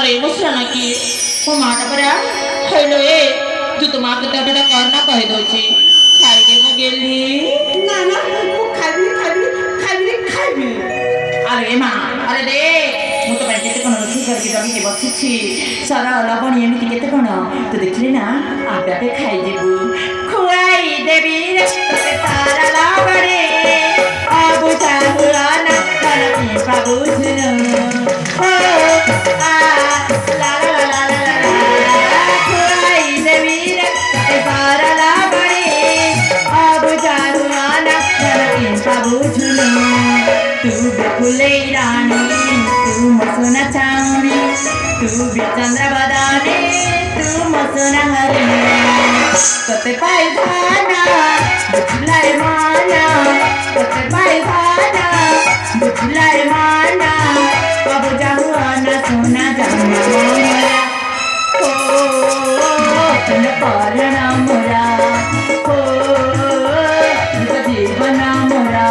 अरे मुसरा ना कि मो माटा परा हेलो ए तू तो मां के बेटा करना कह दो छी खाई के मो गेली ना ना मु खाइबी अरे मां अरे दे मु तो केते कोन रोटी करके जमी के बसी छी सारा लबण एमिति केते कोन तू देखली ना आपे आपे खाई जेबू खुआई देबी रे सारा लबड़े अब चाहुआ ना करती बाबू सुनो ओ आ ला ला ला ला ला खुआई देबी रे सारा लबड़े अब चाहुआ ना करती बाबू सुनो तू बेकुले रानी तू मसुना चाउनी तू भी चंद्र बदाने तू मसुना हरिणी तोते पाई धाना बुझलाई माना तोते पाई धाना बुझलाई माना अब जाहुआना सोना जाना मोरा ओ तुम पालना मोरा ओ जीवन मोरा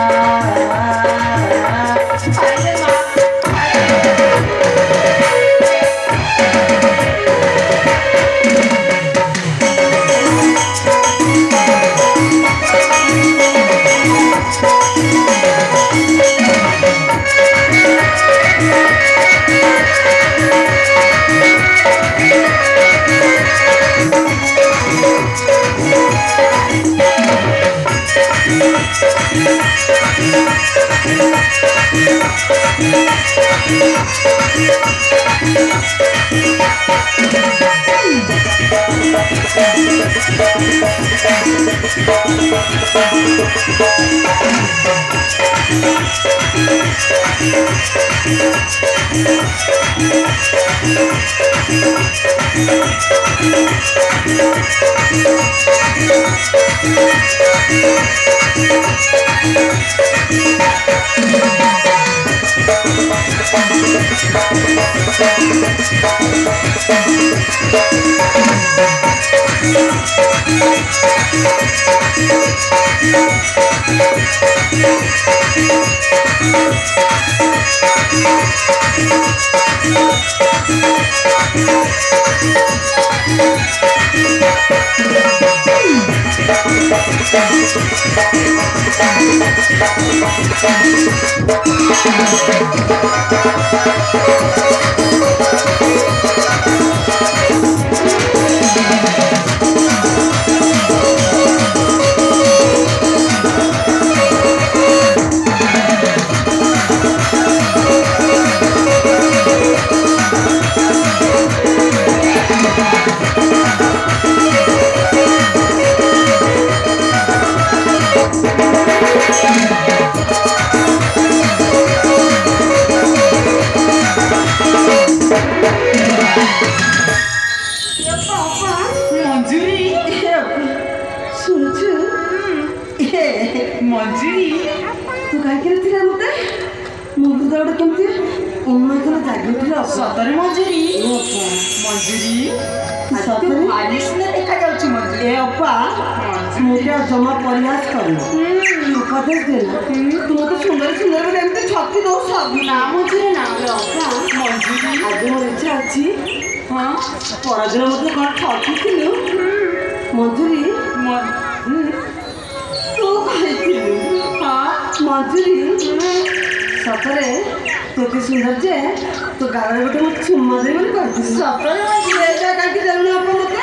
मंजूरी तू कहीं मत मुझे गोटे कमी उन्नत जागे सतरे मंजूरी मंजूरी देखा मुझे जमा प्रयास कर उपदेश देना तू मत सुंदर सुंदर एमती छकी दो सब ना मुझे ना मंजूरी आज मोर इच्छा अच्छी हाँ परदिन मत कौन छकी थी मंजूरी मंजूरी सतरे तो सुंदर जे तो गाँव में गोटे मत चुम्मा दे सतरे कहीं देना आप मत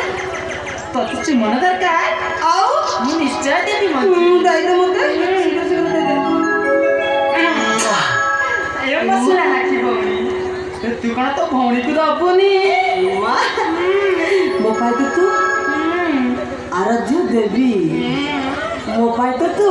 तो चुम्बन दरकार आओ मु निश्चय देवी दायित्व मत तू कौन तो भौणी को दबुनी मो पाई तो तू आराध्य देवी मो पाई तो तू